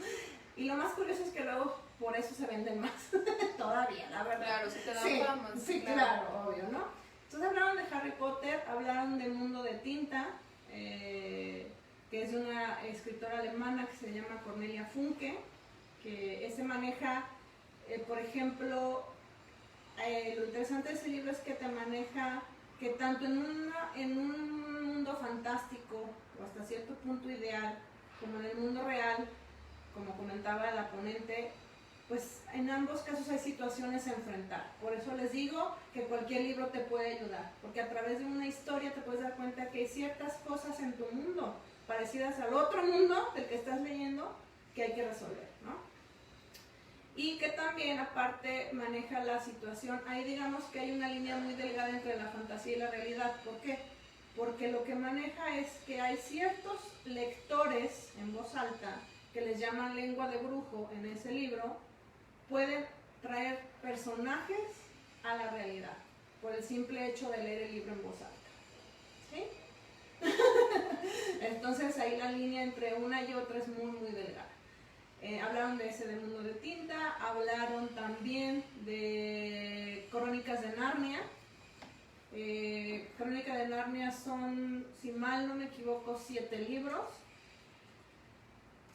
Y lo más curioso es que luego por eso se venden más todavía, la verdad. Claro, si te dan fama. Sí, claro, obvio, ¿no? Entonces hablaron de Harry Potter, hablaron de Mundo de Tinta, que es de una escritora alemana que se llama Cornelia Funke, que ese maneja, por ejemplo, lo interesante de ese libro es que te maneja que tanto en un mundo fantástico o hasta cierto punto ideal, como en el mundo real, como comentaba la ponente, pues en ambos casos hay situaciones a enfrentar. Por eso les digo que cualquier libro te puede ayudar, porque a través de una historia te puedes dar cuenta que hay ciertas cosas en tu mundo parecidas al otro mundo del que estás leyendo que hay que resolver, ¿no? Y que también aparte maneja la situación, ahí digamos que hay una línea muy delgada entre la fantasía y la realidad. ¿Por qué? Porque lo que maneja es que hay ciertos lectores en voz alta que les llaman lengua de brujo en ese libro, pueden traer personajes a la realidad por el simple hecho de leer el libro en voz alta. ¿Sí? Entonces ahí la línea entre una y otra es muy muy delgada. Hablaron de ese de Mundo de Tinta, hablaron también de Crónicas de Narnia. Crónicas de Narnia son, si mal no me equivoco, 7 libros.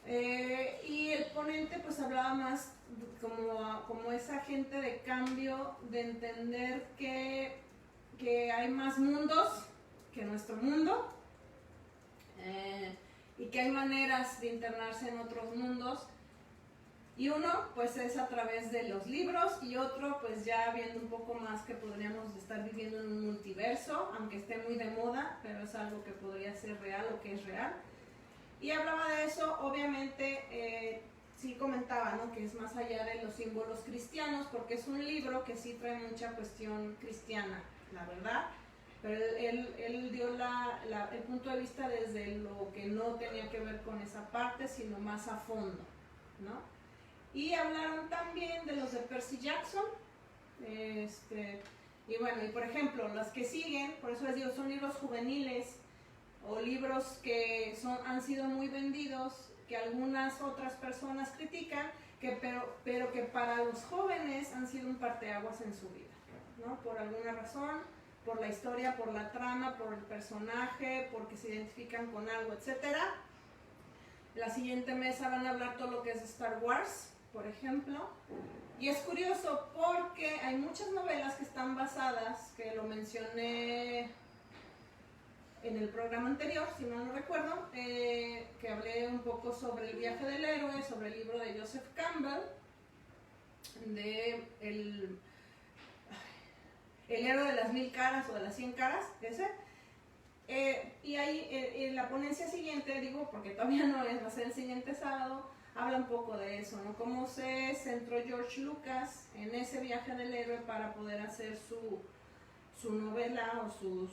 Y el ponente pues hablaba más como esa gente de cambio, de entender que hay más mundos que nuestro mundo, y que hay maneras de internarse en otros mundos, y uno pues es a través de los libros, y otro pues ya viendo un poco más que podríamos estar viviendo en un multiverso, aunque esté muy de moda, pero es algo que podría ser real o que es real. Y hablaba de eso, obviamente, sí comentaba, ¿no?, que es más allá de los símbolos cristianos, porque es un libro que sí trae mucha cuestión cristiana, la verdad, pero él dio el punto de vista desde lo que no tenía que ver con esa parte, sino más a fondo, ¿no? Y hablaron también de los de Percy Jackson, y bueno, y por ejemplo, los que siguen, por eso les digo, son libros juveniles, o libros que han sido muy vendidos, que algunas otras personas critican, pero que para los jóvenes han sido un parteaguas en su vida, ¿no? Por alguna razón, por la historia, por la trama, por el personaje, porque se identifican con algo, etc. La siguiente mesa van a hablar todo lo que es Star Wars, por ejemplo. Y es curioso porque hay muchas novelas que están basadas, que lo mencioné en el programa anterior, si mal no recuerdo, que hablé un poco sobre El viaje del héroe, sobre el libro de Joseph Campbell, de el héroe de las 1000 caras o de las 100 caras, ese. Y ahí en la ponencia siguiente, digo, porque todavía no es, va a ser el siguiente sábado, habla un poco de eso, ¿no? Cómo se centró George Lucas en ese viaje del héroe para poder hacer su novela o su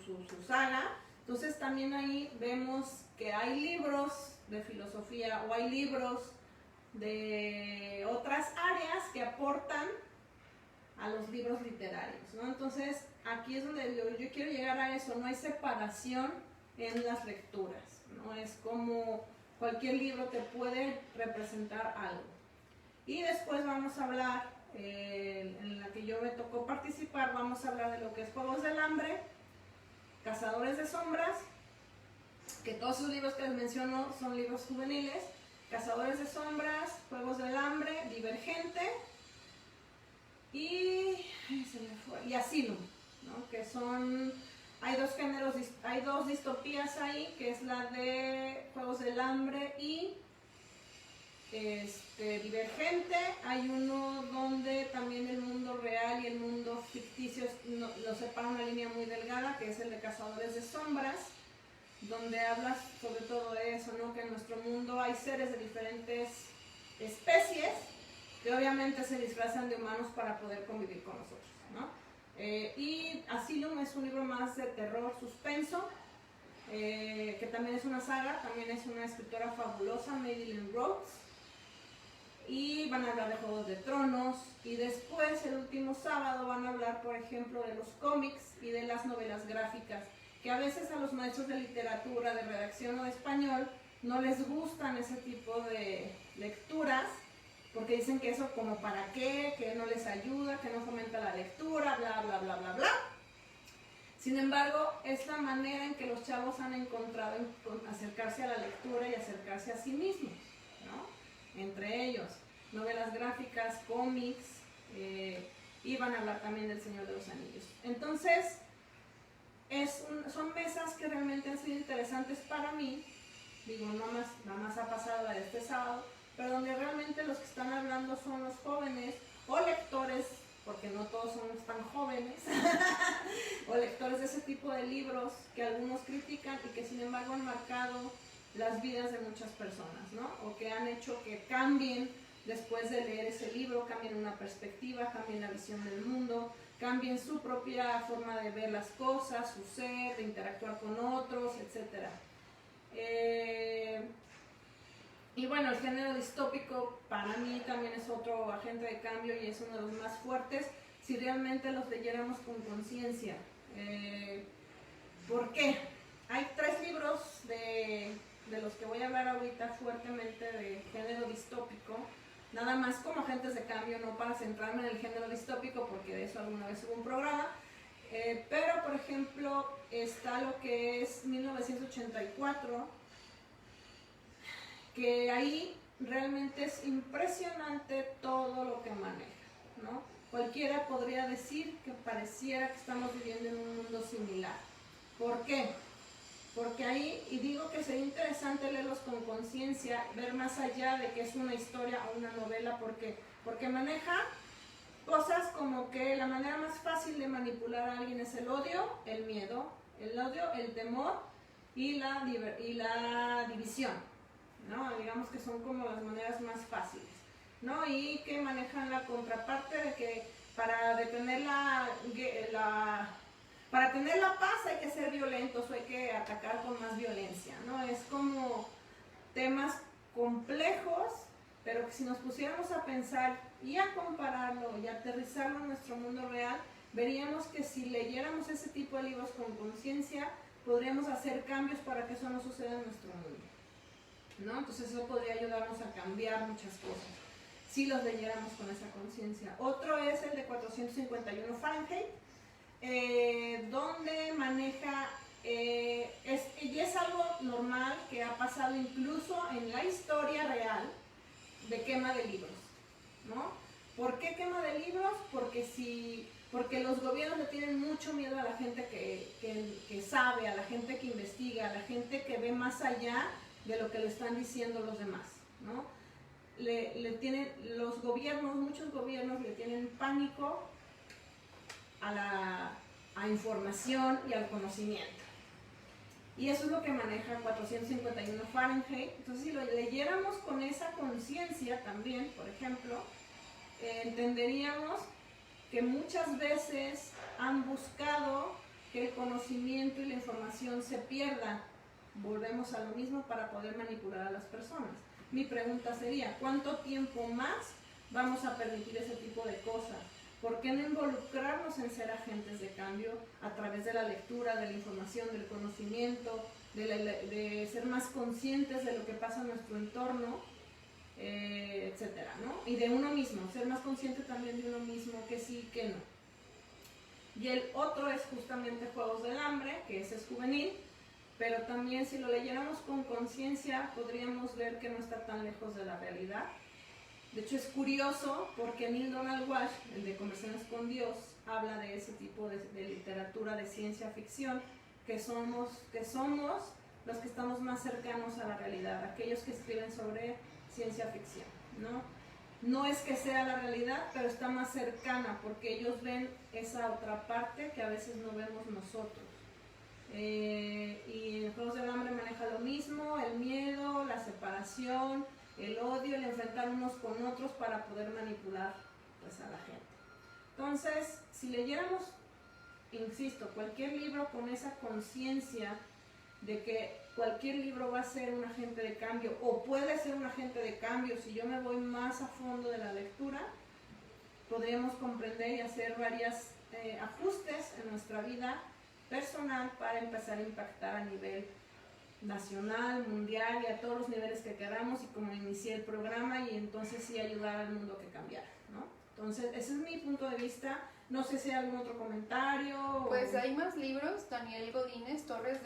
saga. Entonces también ahí vemos que hay libros de filosofía o hay libros de otras áreas que aportan a los libros literarios, ¿no? Entonces aquí es donde yo quiero llegar a eso, no hay separación en las lecturas, ¿no? Es como cualquier libro te puede representar algo. Y después vamos a hablar, en la que yo me tocó participar, vamos a hablar de lo que es Juegos del Hambre, Cazadores de Sombras, que todos esos libros que les menciono son libros juveniles, Cazadores de Sombras, Juegos del Hambre, Divergente y Asylum, ¿no? Que son, hay dos géneros, hay dos distopías ahí, que es la de Juegos del Hambre y Divergente. Hay uno donde también el mundo real y el mundo ficticio lo separa una línea muy delgada, que es el de Cazadores de Sombras, donde habla sobre todo eso, ¿no? Que en nuestro mundo hay seres de diferentes especies que obviamente se disfrazan de humanos para poder convivir con nosotros, ¿no? Y Asylum es un libro más de terror, suspenso, que también es una saga, también es una escritora fabulosa, Madeline Rhodes. Y van a hablar de Juegos de Tronos, y después el último sábado van a hablar, por ejemplo, de los cómics y de las novelas gráficas, que a veces a los maestros de literatura, de redacción o de español no les gustan ese tipo de lecturas, porque dicen que eso como para qué, que no les ayuda, que no fomenta la lectura, bla, bla, bla, bla, bla. Sin embargo, es la manera en que los chavos han encontrado en acercarse a la lectura y acercarse a sí mismos, ¿no? Entre ellos, novelas gráficas, cómics, y van a hablar también del Señor de los Anillos. Entonces, son mesas que realmente han sido interesantes para mí, digo, nada más ha pasado la de este sábado, pero donde realmente los que están hablando son los jóvenes o lectores, porque no todos somos tan jóvenes, o lectores de ese tipo de libros que algunos critican y que sin embargo han marcado las vidas de muchas personas, ¿no? O que han hecho que cambien después de leer ese libro, cambien una perspectiva, cambien la visión del mundo, cambien su propia forma de ver las cosas, su ser, de interactuar con otros, etc. Y bueno, el género distópico para mí también es otro agente de cambio y es uno de los más fuertes si realmente los leyéramos con conciencia. ¿Por qué? Hay 3 libros de los que voy a hablar ahorita fuertemente de género distópico, nada más como agentes de cambio, no para centrarme en el género distópico, porque de eso alguna vez hubo un programa, pero por ejemplo está lo que es 1984, que ahí realmente es impresionante todo lo que maneja, ¿no? Cualquiera podría decir que pareciera que estamos viviendo en un mundo similar. ¿Por qué? Porque ahí, y digo que sería interesante leerlos con conciencia, ver más allá de que es una historia o una novela, porque maneja cosas como que la manera más fácil de manipular a alguien es el odio, el miedo, el temor y la división, ¿no? Digamos que son como las maneras más fáciles, ¿no? Y que manejan la contraparte de que para detener para tener la paz hay que ser violentos o hay que atacar con más violencia, ¿no? Es como temas complejos, pero que si nos pusiéramos a pensar y a compararlo y a aterrizarlo en nuestro mundo real, veríamos que si leyéramos ese tipo de libros con conciencia, podríamos hacer cambios para que eso no suceda en nuestro mundo, ¿no? Entonces eso podría ayudarnos a cambiar muchas cosas, si los leyéramos con esa conciencia. Otro es el de 451 Fahrenheit, donde maneja, y es algo normal que ha pasado incluso en la historia real de quema de libros, ¿no? ¿Por qué quema de libros? Porque los gobiernos le tienen mucho miedo a la gente que sabe, a la gente que investiga, a la gente que ve más allá de lo que le están diciendo los demás, ¿no? Los gobiernos, muchos gobiernos le tienen pánico a la información y al conocimiento. Y eso es lo que maneja 451 Fahrenheit. Entonces, si lo leyéramos con esa conciencia también, por ejemplo, entenderíamos que muchas veces han buscado que el conocimiento y la información se pierda. Volvemos a lo mismo para poder manipular a las personas. Mi pregunta sería, ¿cuánto tiempo más vamos a permitir ese tipo de cosas? ¿Por qué no involucrarnos en ser agentes de cambio a través de la lectura, de la información, del conocimiento, de ser más conscientes de lo que pasa en nuestro entorno, etcétera, ¿no? Y de uno mismo, ser más consciente también de uno mismo, que sí, que no. Y el otro es justamente Juegos del Hambre, que ese es juvenil, pero también si lo leyéramos con conciencia podríamos ver que no está tan lejos de la realidad. De hecho es curioso porque Neil Donald Walsh, el de Conversaciones con Dios, habla de ese tipo de literatura de ciencia ficción, que somos los que estamos más cercanos a la realidad, aquellos que escriben sobre ciencia ficción, ¿no? No es que sea la realidad, pero está más cercana porque ellos ven esa otra parte que a veces no vemos nosotros. Y en Juegos del Hambre maneja lo mismo, el miedo, la separación, el odio, el enfrentar unos con otros para poder manipular, pues, a la gente. Entonces, si leyéramos, insisto, cualquier libro con esa conciencia de que cualquier libro va a ser un agente de cambio o puede ser un agente de cambio si yo me voy más a fondo de la lectura, podríamos comprender y hacer varios ajustes en nuestra vida personal para empezar a impactar a nivel nacional, mundial y a todos los niveles que queramos, y como inicié el programa, y entonces sí ayudar al mundo que cambiara, ¿no? Entonces ese es mi punto de vista. No sé si hay algún otro comentario. Pues hay más libros. Daniel Godínez Torres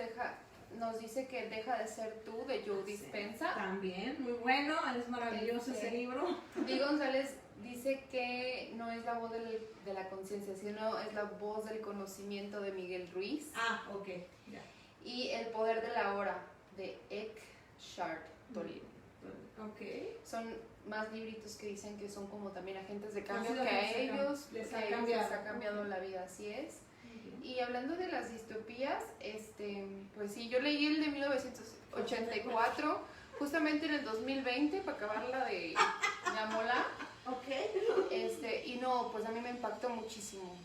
nos dice que Deja de ser tú, de Joe Dispenza. También, muy bueno, es maravilloso ese libro. Di González dice que no es la voz de la conciencia, sino es la voz del conocimiento, de Miguel Ruiz. Ah, ok, ya. Y El poder de la hora, de Eckhart Tolle. Ok. Son más libritos que dicen que son como también agentes de cambio, Considero que a que ellos les ha cambiado la vida, así es. Y hablando de las distopías, pues sí, yo leí el de 1984, justamente en el 2020, para acabarla de Yamola. Ok. Y no, pues a mí me impactó muchísimo.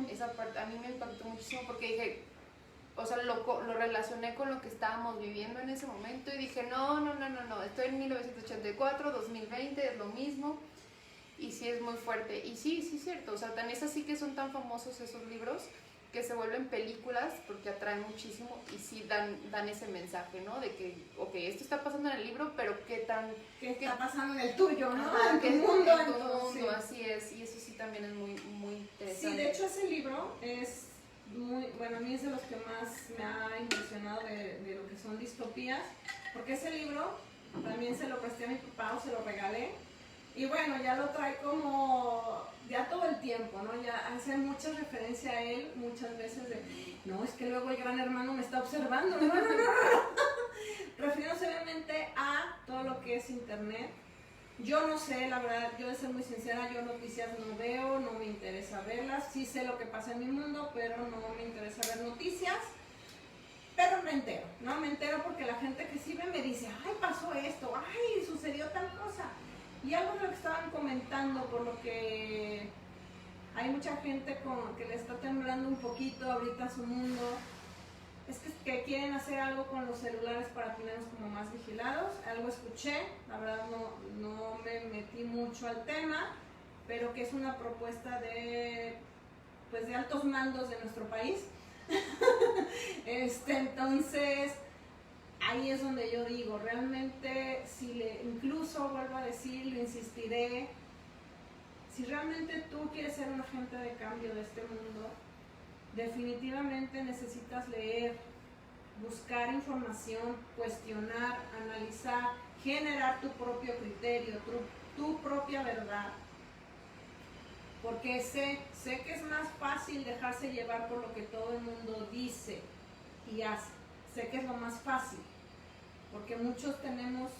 Esa parte a mí me impactó muchísimo porque dije, o sea, lo relacioné con lo que estábamos viviendo en ese momento y dije, no, estoy en 1984, 2020, es lo mismo. Y sí es muy fuerte. Y sí, es cierto, o sea, tan es así que son tan famosos esos libros que se vuelven películas porque atraen muchísimo y sí dan ese mensaje, ¿no? De que, ok, esto está pasando en el libro, pero ¿qué está pasando en el tuyo, ¿no? En tu mundo, sí. Así es. Y eso sí también es muy, muy interesante. Sí, de hecho ese libro es muy, bueno, a mí es de los que más me ha impresionado de lo que son distopías, porque ese libro también se lo presté a mi papá o se lo regalé. Y bueno, ya lo trae como, ya todo el tiempo, ¿no? Ya hace mucha referencia a él muchas veces de, no, es que luego el gran hermano me está observando. No. Refiriéndose obviamente a todo lo que es internet. Yo no sé, la verdad, yo de ser muy sincera, yo noticias no veo, no me interesa verlas. Sí sé lo que pasa en mi mundo, pero no me interesa ver noticias. Pero me entero, ¿no? Me entero porque la gente que sí ve me dice, ay, pasó esto, ay, sucedió tal cosa. Y algo de lo que estaban comentando, por lo que hay mucha gente que le está temblando un poquito ahorita su mundo, es que quieren hacer algo con los celulares para tenerlos como más vigilados. Algo escuché, la verdad no me metí mucho al tema, pero que es una propuesta de altos mandos de nuestro país. Entonces ahí es donde yo digo, realmente, incluso vuelvo a decir, lo insistiré, si realmente tú quieres ser un agente de cambio de este mundo, definitivamente necesitas leer, buscar información, cuestionar, analizar, generar tu propio criterio, tu propia verdad. Porque sé que es más fácil dejarse llevar por lo que todo el mundo dice y hace. Sé que es lo más fácil. Porque muchos tenemos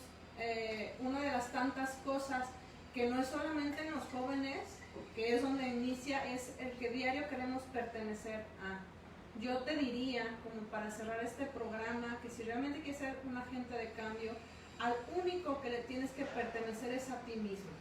una de las tantas cosas que no es solamente en los jóvenes, que es donde inicia, es el que diario queremos pertenecer a. Yo te diría, como para cerrar este programa, que si realmente quieres ser un agente de cambio, al único que le tienes que pertenecer es a ti mismo.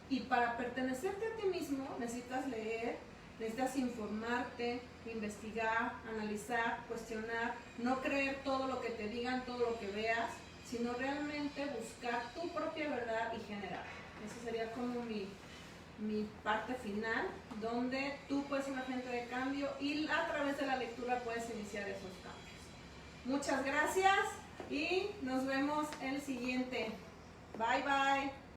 Y para pertenecerte a ti mismo necesitas leer, necesitas informarte, investigar, analizar, cuestionar, no creer todo lo que te digan, todo lo que veas, sino realmente buscar tu propia verdad y generar. Esa sería como mi parte final, donde tú puedes ser un agente de cambio y a través de la lectura puedes iniciar esos cambios. Muchas gracias y nos vemos el siguiente. Bye bye.